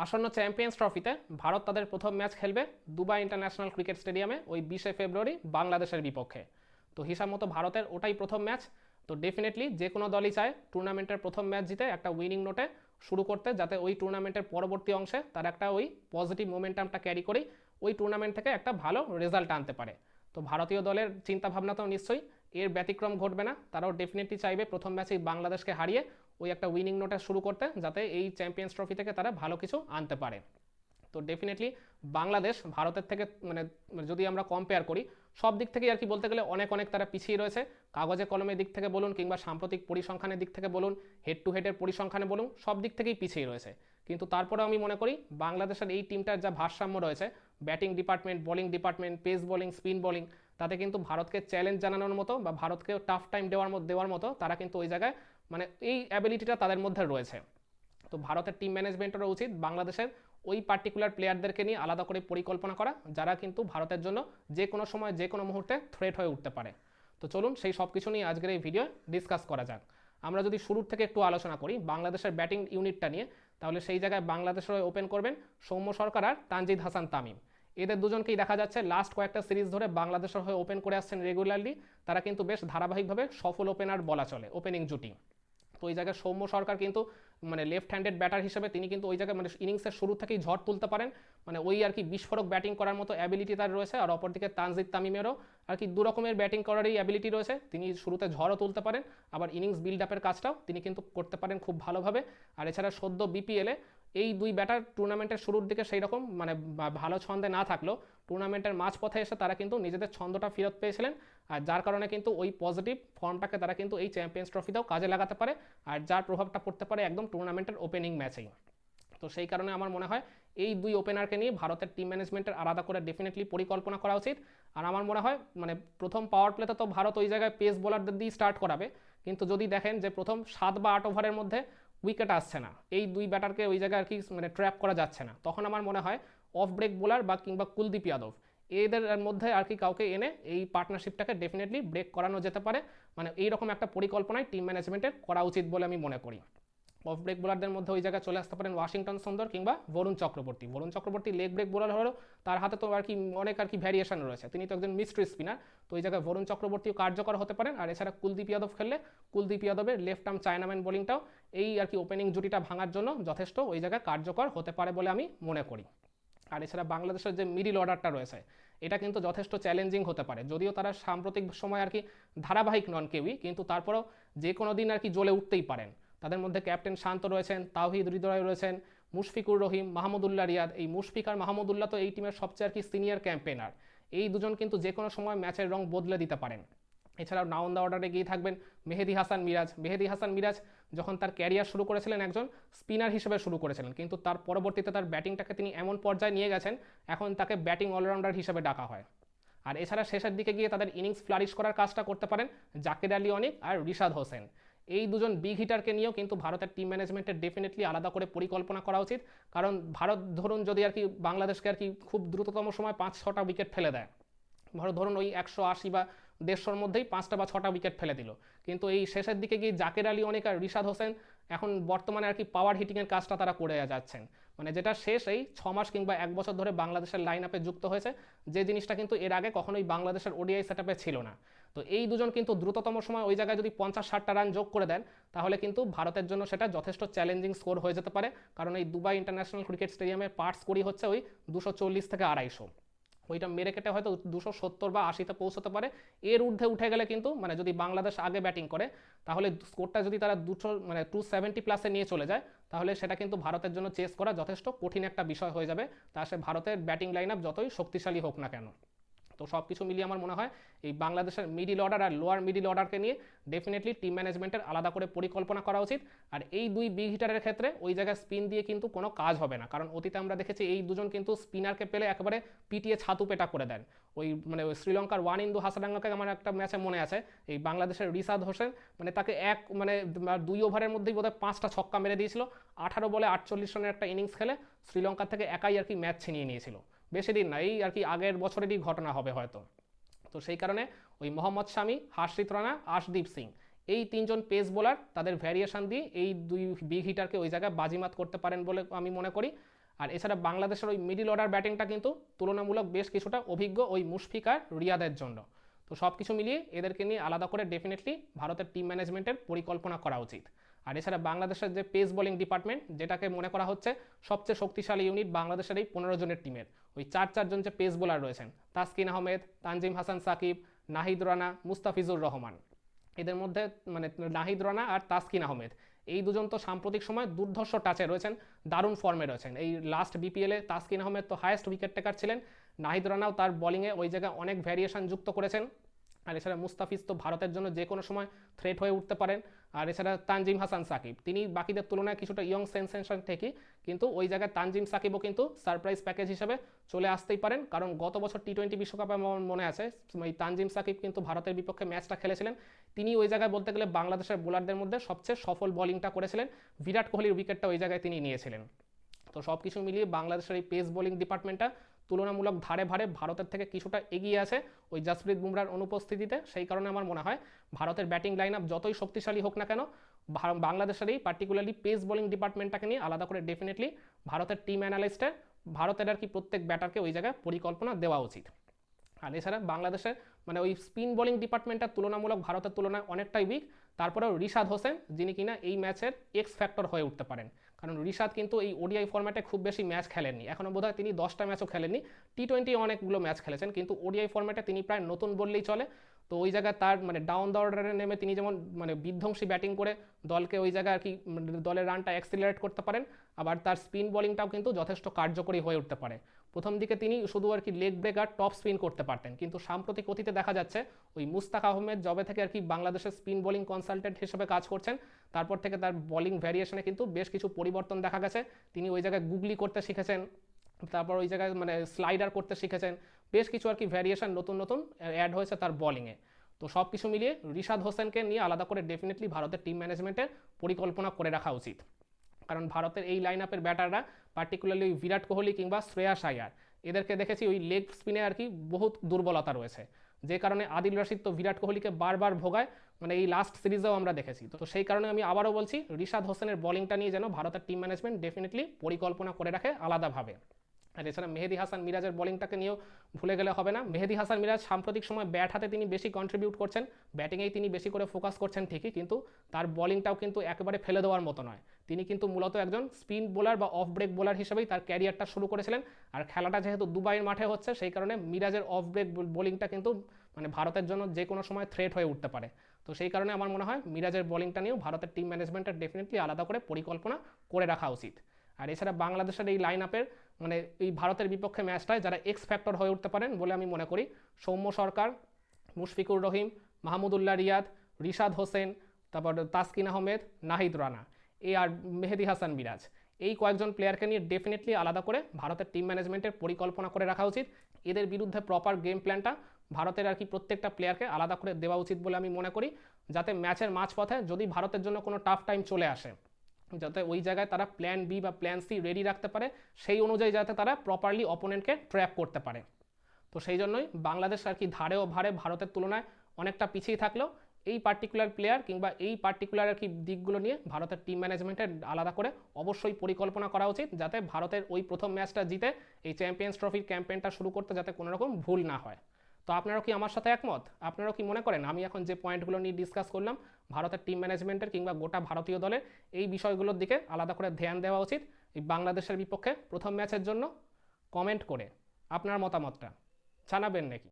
আসন্ন চ্যাম্পিয়ন্স ট্রফিতে ভারত তাদের প্রথম ম্যাচ খেলবে দুবাই ইন্টারন্যাশনাল ক্রিকেট স্টেডিয়ামে ওই 20শে ফেব্রুয়ারি বাংলাদেশের বিপক্ষে। তো হিসাব মতো ভারতের ওটাই প্রথম ম্যাচ। তো ডেফিনেটলি যে কোনো দলই চায় টুর্নামেন্টের প্রথম ম্যাচ জিতে একটা উইনিং নোটে শুরু করতে, যাতে ওই টুর্নামেন্টের পরবর্তী অংশে তার একটা ওই পজিটিভ মোমেন্টামটা ক্যারি করেই ওই টুর্নামেন্ট থেকে একটা ভালো রেজাল্ট আনতে পারে। তো ভারতীয় দলের চিন্তাভাবনা তো নিশ্চয়ই এর ব্যতিক্রম ঘটবে না, তারাও ডেফিনেটলি চাইবে প্রথম ম্যাচেই বাংলাদেশকে হারিয়ে ওই একটা উইনিং নোটে শুরু করতে, যাতে এই চ্যাম্পিয়ন্স ট্রফি থেকে তারা ভালো কিছু আনতে পারে। তো ডেফিনেটলি বাংলাদেশ ভারতের থেকে মানে যদি আমরা কম্পেয়ার করি সব দিক থেকে আর কি বলতে গেলে অনেক অনেক তারা পিছিয়ে রয়েছে। কাগজে কলমের দিক থেকে বলুন কিংবা সাম্প্রতিক পরিসংখ্যানের দিক থেকে বলুন, হেড টু হেডের পরিসংখ্যানে বলুন, সব দিক থেকেই পিছিয়ে রয়েছে। কিন্তু তারপরেও আমি মনে করি বাংলাদেশের এই টিমটার যা ভারসাম্য রয়েছে, batting department, bowling department, pace bowling, spin bowling, তাতে কিন্তু ভারতকে চ্যালেঞ্জ জানানোর মতো বা ভারতকে টাফ টাইম দেওয়ার মতো তারা কিন্তু ওই জায়গায় মানে এই অ্যাবিলিটিটা তাদের মধ্যে রয়েছে। তো ভারতের টিম ম্যানেজমেন্টেরও উচিত বাংলাদেশের ওই পার্টিকুলার প্লেয়ারদেরকে নিয়ে আলাদা করে পরিকল্পনা করা, যারা কিন্তু ভারতের জন্য যে কোনো সময় যে কোনো মুহূর্তে থ্রেট হয়ে উঠতে পারে। তো চলুন সেই সব কিছু নিয়ে আজকের এই ভিডিও ডিসকাস করা যাক। আমরা যদি শুরুর থেকে একটু আলোচনা করি বাংলাদেশের ব্যাটিং ইউনিটটা নিয়ে, তাহলে সেই জায়গায় বাংলাদেশের হয়ে ওপেন করবেন সৌম্য সরকার আর তানজিদ হাসান তামিম। এদের দুজনকেই দেখা যাচ্ছে লাস্ট কয়েকটা সিরিজ ধরে বাংলাদেশের হয়ে ওপেন করে আসছেন রেগুলারলি। তারা কিন্তু বেশ ধারাবাহিকভাবে সফল ওপেনার বলা চলে, ওপেনিং জুটি। তো ওই জায়গায় সৌম্য সরকার কিন্তু মানে লেফট হ্যান্ডেড ব্যাটার হিসেবে তিনি কিন্তু ওই জায়গায় মানে ইনিংসের শুরু থেকেই ঝড় তুলতে পারেন, মানে ওই আর কি বিস্ফোরক ব্যাটিং করার মতো অ্যাবিলিটি তার রয়েছে। আর অপরদিকে তানজিদ তামিমেরও আর কি দু রকমের ব্যাটিং করারই অ্যাবিলিটি রয়েছে, তিনি শুরুতে ঝড়ও তুলতে পারেন, আবার ইনিংস বিল্ড আপের কাজটাও তিনি কিন্তু করতে পারেন খুব ভালোভাবে। আর এছাড়া সদ্য বিপিএলে এই দুই ব্যাটার টুর্নামেন্টের শুরুর দিকে সেই রকম মানে ভালো ছন্দে না থাকলেও টুর্নামেন্টের মাঝপথে এসে তারা কিন্তু নিজেদের ছন্দটা ফেরত পেয়েছিলেন, আর যার কারণে কিন্তু ওই পজিটিভ ফর্মটাকে তারা কিন্তু এই চ্যাম্পিয়ন্স ট্রফিতেও কাজে লাগাতে পারে, আর যার প্রভাবটা পড়তে পারে একদম টুর্নামেন্টের ওপেনিং ম্যাচেই। তো সেই কারণে আমার মনে হয় এই দুই ওপেনারকে নিয়ে ভারতের টিম ম্যানেজমেন্টের আলাদা করে ডেফিনেটলি পরিকল্পনা করা উচিত। আর আমার মনে হয় মানে প্রথম পাওয়ার প্লেতে তো ভারত ওই জায়গায় পেস বোলারদের দিয়ে স্টার্ট করাবে, কিন্তু যদি দেখেন যে প্রথম 7 বা 8 ওভারের মধ্যে উইকেট আসছে না, এই দুই ব্যাটারকে ওই জায়গায় আর কি মানে ট্র্যাপ করা যাচ্ছে না, তখন আমার মনে হয় অফ ব্রেক বোলার বা কিংবা কুলদীপ যাদব এদের মধ্যে আর কি কাউকে এনে এই পার্টনারশিপটাকে ডেফিনেটলি ব্রেক করানো যেতে পারে। মানে এইরকম একটা পরিকল্পনায় টিম ম্যানেজমেন্টের করা উচিত বলে আমি মনে করি। অফ ব্রেক বোলারদের মধ্যে ওই জায়গায় চলে আসতে পারেন ওয়াশিংটন সুন্দর কিংবা Varun Chakravarthy. Varun Chakravarthy leg break bowler হলেও তার হাতে তো আর কি অনেক আর কি ভ্যারিয়েশন রয়েছে, তিনি তো একজন মিস্ট্রি স্পিনার। তো ওই জায়গায় বরুণ চক্রবর্তীও কার্যকর হতে পারেন। আর এছাড়া কুলদীপ যাদব খেললে কুলদীপ যাদবের লেফট আর্ম চায়নাম্যান বোলিংটাও এই আর কি ওপেনিং জুটিটা ভাঙার জন্য যথেষ্ট ওই জায়গায় কার্যকর হতে পারে বলে আমি মনে করি। আর এছাড়া বাংলাদেশের যে মিডিল অর্ডারটা রয়েছে এটা কিন্তু যথেষ্ট চ্যালেঞ্জিং হতে পারে, যদিও তারা সাম্প্রতিক সময় আর কি ধারাবাহিক নন কেউই, কিন্তু তারপরেও যে কোনো দিন আর কি জ্বলে উঠতেই পারেন। তাদের মধ্যে ক্যাপ্টেন শান্ত রয়েছেন, তাওহিদ হৃদয় রয়েছেন, মুশফিকুর রহিম, মাহমুদুল্লাহ রিয়াদ। এই মুশফিক আর মাহমুদুল্লাহ তো এই টিমের সবচেয়ে আর কি সিনিয়র ক্যাম্পেনার। এই দুজন কিন্তু যে কোনো সময় ম্যাচের রং বদলে দিতে পারেন। এছাড়াও নাউন দা অর্ডারে গিয়ে থাকবেন মেহেদি হাসান মিরাজ। মেহেদি হাসান মিরাজ যখন তার ক্যারিয়ার শুরু করেছিলেন একজন স্পিনার হিসেবে শুরু করেছিলেন, কিন্তু তার পরবর্তীতে তার ব্যাটিংটাকে তিনি এমন পর্যায়ে নিয়ে গেছেন এখন তাকে ব্যাটিং অলরাউন্ডার হিসেবে ডাকা হয়। আর এছাড়া শেষের দিকে গিয়ে তাদের ইনিংস ফ্লারিশ করার কাজটা করতে পারেন জাকির আলী অনিক আর রিশাদ হোসেন। এই দুজন বিগ হিটারকে নিয়েও কিন্তু ভারতের টিম ম্যানেজমেন্টের ডেফিনেটলি আলাদা করে পরিকল্পনা করা উচিত। কারণ ভারত ধরুন যদি আর কি বাংলাদেশকে আর কি খুব দ্রুততম সময় 5-6টা উইকেট ফেলে দেয়, ধরুন ওই 180 বা 150-র মধ্যেই 5টা বা 6টা উইকেট ফেলে দিল, কিন্তু এই শেষের দিকে গিয়ে জাকের আলী অনেক আর রিশাদ হোসেন এখন বর্তমানে আর কি পাওয়ার হিটিংয়ের কাজটা তারা করে যাচ্ছেন, মানে যেটা শেষ এই 6 মাস কিংবা 1 বছর ধরে বাংলাদেশের লাইন আপে যুক্ত হয়েছে, যে জিনিসটা কিন্তু এর আগে কখনোই বাংলাদেশের ওডিআই সেট আপে ছিল না। তো এই দুজন কিন্তু দ্রুততম সময় ওই জায়গায় যদি 50-60টা রান যোগ করে দেন, তাহলে কিন্তু ভারতের জন্য সেটা যথেষ্ট চ্যালেঞ্জিং স্কোর হয়ে যেতে পারে। কারণ এই দুবাই ইন্টারন্যাশনাল ক্রিকেট স্টেডিয়ামের পার স্কোরই হচ্ছে ওই 240 থেকে 250, ওইটা মেরে কেটে হয়তো 270 বা 80-তে পৌঁছতে পারে। এর ঊর্ধ্বে উঠে গেলে কিন্তু মানে যদি বাংলাদেশ আগে ব্যাটিং করে তাহলে স্কোরটা যদি তারা 270 প্লাসে নিয়ে চলে যায়, তাহলে সেটা কিন্তু ভারতের জন্য চেস করা যথেষ্ট কঠিন একটা বিষয় হয়ে যাবে, তা সে ভারতের ব্যাটিং লাইন আপ যতই শক্তিশালী হোক না কেন। তো সব কিছু মিলিয়ে আমার মনে হয় এই বাংলাদেশের মিডিল অর্ডার আর লোয়ার মিডিল অর্ডারকে নিয়ে ডেফিনেটলি টিম ম্যানেজমেন্টের আলাদা করে পরিকল্পনা করা উচিত। আর এই দুই বিগ হিটারের ক্ষেত্রে ওই জায়গায় স্পিন দিয়ে কিন্তু কোনো কাজ হবে না, কারণ অতীতে আমরা দেখেছি এই দুজন কিন্তু স্পিনারকে পেলে একেবারে পিটিয়ে ছাতু পেটা করে দেন। ওই মানে ওই শ্রীলঙ্কার ওয়ানিন্দু হাসারাঙ্গাকে আমার একটা ম্যাচে মনে আছে, এই বাংলাদেশের রিশাদ হোসেন মানে তাকে মানে 2 ওভারের মধ্যেই বোধহয় 5টা ছক্কা মেরে দিয়েছিল। 18 বলে 48 রানের একটা ইনিংস খেলে শ্রীলঙ্কার থেকে একাই আর কি ম্যাচ ছিনিয়ে নিয়েছিল। বেশি দিন না, এই আর কি আগের বছরেরই ঘটনা হবে হয়তো। তো সেই কারণে ওই মোহাম্মদ শামি, হার্ষিত রানা, আশদীপ সিং এই 3জন পেস বোলার তাদের ভ্যারিয়েশন দিয়ে এই দুই বিগ হিটারকে ওই জায়গায় বাজিমাত করতে পারেন বলে আমি মনে করি। আর এছাড়া বাংলাদেশের ওই মিডল অর্ডার ব্যাটিংটা কিন্তু তুলনামূলক বেশ কিছুটা অভিজ্ঞ ওই মুশফিক আর রিয়াদের জন্য। তো সব কিছু মিলিয়ে এদেরকে নিয়ে আলাদা করে ডেফিনেটলি ভারতের টিম ম্যানেজমেন্টের পরিকল্পনা করা উচিত। আর এছাড়া বাংলাদেশের যে পেস বোলিং ডিপার্টমেন্ট, যেটাকে মনে করা হচ্ছে সবচেয়ে শক্তিশালী ইউনিট বাংলাদেশের এই 15 জনের টিমের, ওই 4 যে পেস বোলার রয়েছেন, তাসকিন আহমেদ, তানজিম হাসান সাকিব, নাহিদ রানা, মুস্তাফিজুর রহমান, এদের মধ্যে মানে নাহিদ রানা আর তাসকিন আহমেদ এই দুজন তো সাম্প্রতিক সময় দুর্ধর্ষ টাচে রয়েছেন, দারুণ ফর্মে রয়েছেন। এই লাস্ট বিপিএলে তাসকিন আহমেদ তো হায়েস্ট উইকেট টেকার ছিলেন, নাহিদ রানাও তার বোলিংয়ে ওই জায়গায় অনেক ভ্যারিয়েশন যুক্ত করেছেন। আর এছাড়া মুস্তাফিজ তো ভারতের জন্য যে কোনো সময় থ্রেট হয়ে উঠতে পারেন। আর এছাড়া তানজিম হাসান সাকিব, তিনি বাকিদের তুলনায় কিছুটা ইয়ং সেন্সেশন থেকেই, কিন্তু ওই জায়গায় তানজিম সাকিবও কিন্তু সারপ্রাইজ প্যাকেজ হিসেবে চলে আসতেই পারেন। কারণ গত বছর টি-20 বিশ্বকাপে আমার মনে আছে ওই তানজিম সাকিব কিন্তু ভারতের বিপক্ষে ম্যাচটা খেলেছিলেন। তিনি ওই জায়গায় বলতে গেলে বাংলাদেশের বোলারদের মধ্যে সবচেয়ে সফল বোলিংটা করেছিলেন, বিরাট কোহলির উইকেটটা ওই জায়গায় তিনি নিয়েছিলেন। তো সব কিছু মিলিয়ে বাংলাদেশের এই পেস বোলিং ডিপার্টমেন্টটা তুলনামূলক ধারে ভারে ভারতের থেকে কিছুটা এগিয়ে আছে ওই জাসপ্রীত বুমরার অনুপস্থিতিতে। সেই কারণে আমার মনে হয় ভারতের ব্যাটিং লাইন আপ যতই শক্তিশালী হোক না কেন, বাংলাদেশের এই পার্টিকুলারলি পেস বোলিং ডিপার্টমেন্টটাকে নিয়ে আলাদা করে ডেফিনেটলি ভারতের টিম অ্যানালিস্টের ভারতের আর কি প্রত্যেক ব্যাটারকে ওই জায়গায় পরিকল্পনা দেওয়া উচিত। আর এছাড়া বাংলাদেশের মানে ওই স্পিন বোলিং ডিপার্টমেন্টটা তুলনামূলক ভারতের তুলনায় অনেকটাই উইক। তারপরেও রিশাদ হোসেন, যিনি কিনা এই ম্যাচের এক্স ফ্যাক্টর হয়ে উঠতে পারেন। কারণ রিশাদ কিন্তু এই ওডিআই ফরম্যাটে খুব বেশি ম্যাচ খেলেননি, এখনও বোধহয় তিনি 10টা ম্যাচও খেলেননি। টি-20 অনেকগুলো ম্যাচ খেলেছেন, কিন্তু ওডিআই ফরম্যাটে তিনি প্রায় নতুন বললেই চলে। তো ওই জায়গায় তার মানে ডাউন দ্য অর্ডারে নেমে তিনি যেমন মানে বিধ্বংসী ব্যাটিং করে দলকে ওই জায়গায় আর কি দলের রানটা অ্যাক্সিলারেট করতে পারেন, আবার তার স্পিন বোলিংটাও কিন্তু যথেষ্ট কার্যকরী হয়ে উঠতে পারে। প্রথম দিকে তিনি শুধু আর কি লেগ ব্রেক আর টপ স্পিন করতে পারতেন, কিন্তু সাম্প্রতিক অতীতে দেখা যাচ্ছে ওই মুস্তাক আহমেদ জবে থেকে আর কি বাংলাদেশের স্পিন বোলিং কনসালটেন্ট হিসেবে কাজ করছেন, তারপর থেকে তার বোলিং ভ্যারিয়েশনে কিন্তু বেশ কিছু পরিবর্তন দেখা গেছে। তিনি ওই জায়গায় গুগলি করতে শিখেছেন, তারপর ওই জায়গায় মানে স্লাইডার করতে শিখেছেন, বেশ কিছু আর কি ভ্যারিয়েশন নতুন নতুন অ্যাড হয়েছে তার বোলিংয়ে। তো সব কিছু মিলিয়ে রিশাদ হোসেনকে নিয়ে আলাদা করে ডেফিনেটলি ভারতের টিম ম্যানেজমেন্টের পরিকল্পনা করে রাখা উচিত। কারণ ভারতের এই লাইন আপের ব্যাটাররা পার্টিকুলারলি ওই বিরাট কোহলি কিংবা শ্রেয়াস আয়ার, এদেরকে দেখেছি ওই লেগ স্পিনে আর কি বহুত দুর্বলতা রয়েছে, যে কারণে আদিল রশিদ তো বিরাট কোহলিকে বারবার ভোগায়, মানে এই লাস্ট সিরিজেও আমরা দেখেছি। তো সেই কারণে আমি আবারও বলছি রিশাদ হোসেনের বোলিংটা নিয়ে যেন ভারতের টিম ম্যানেজমেন্ট ডেফিনেটলি পরিকল্পনা করে রাখে আলাদাভাবে। আর এছাড়া মেহেদি হাসান মিরাজের বোলিংটাকে নিয়েও ভুলে গেলে হবে না। মেহেদি হাসান মিরাজ সাম্প্রতিক সময় ব্যাট হাতে তিনি বেশি কন্ট্রিবিউট করছেন, ব্যাটিংয়েই তিনি বেশি করে ফোকাস করছেন ঠিকই, কিন্তু তার বোলিংটাও কিন্তু একেবারে ফেলে দেওয়ার মতো নয়। তিনি কিন্তু মূলত একজন স্পিন বোলার বা অফ ব্রেক বোলার হিসেবেই তার ক্যারিয়ারটা শুরু করেছিলেন। আর খেলাটা যেহেতু দুবাইয়ের মাঠে হচ্ছে, সেই কারণে মিরাজের অফ ব্রেক বোলিংটা কিন্তু মানে ভারতের জন্য যে কোনো সময় থ্রেট হয়ে উঠতে পারে। তো সেই কারণে আমার মনে হয় মিরাজের বোলিংটা নিয়েও ভারতের টিম ম্যানেজমেন্টের ডেফিনেটলি আলাদা করে পরিকল্পনা করে রাখা উচিত। আর এছাড়া বাংলাদেশের এই লাইন আপের মানে এই ভারতের বিপক্ষে ম্যাচটায় যারা এক্স ফ্যাক্টর হয়ে উঠতে পারেন বলে আমি মনে করি, সৌম্য সরকার, মুশফিকুর রহিম, মাহমুদুল্লাহ রিয়াদ, রিশাদ হোসেন, তারপর তাসকিন আহমেদ, নাহিদ রানা, এই আর মেহেদি হাসান মিরাজ, এই কয়েকজন প্লেয়ারকে নিয়ে ডেফিনেটলি আলাদা করে ভারতের টিম ম্যানেজমেন্টের পরিকল্পনা করে রাখা উচিত। এদের বিরুদ্ধে প্রপার গেম প্ল্যানটা ভারতের আর কি প্রত্যেকটা প্লেয়ারকে আলাদা করে দেওয়া উচিত বলে আমি মনে করি, যাতে ম্যাচের মাঝপথে যদি ভারতের জন্য কোনো টাফ টাইম চলে আসে, যাতে ওই জায়গায় তারা প্ল্যান বি বা প্ল্যান সি রেডি রাখতে পারে, সেই অনুযায়ী যাতে তারা প্রপারলি অপোনেন্টকে ট্র্যাপ করতে পারে। তো সেই জন্যই বাংলাদেশ আর কি ধারে ও ভারে ভারতের তুলনায় অনেকটা পিছিয়ে থাকলেও এই পার্টিকুলার প্লেয়ার কিংবা এই পার্টিকুলার আর কি দিকগুলো নিয়ে ভারতের টিম ম্যানেজমেন্টের আলাদা করে অবশ্যই পরিকল্পনা করা উচিত, যাতে ভারতের ওই প্রথম ম্যাচটা জিতে এই চ্যাম্পিয়ন্স ট্রফির ক্যাম্পেইনটা শুরু করতে যাতে কোনো রকম ভুল না হয়। তো আপনারাও কি আমার সাথে একমত? আপনারাও কি মনে করেন আমি এখন যে পয়েন্টগুলো নিয়ে ডিসকাস করলাম ভারতের টিম ম্যানেজমেন্টের কিংবা গোটা ভারতীয় দলের এই বিষয়গুলোর দিকে আলাদা করে ধ্যান দেওয়া উচিত এই বাংলাদেশের বিপক্ষে প্রথম ম্যাচের জন্য? কমেন্ট করে আপনার মতামতটা জানাবেন নাকি?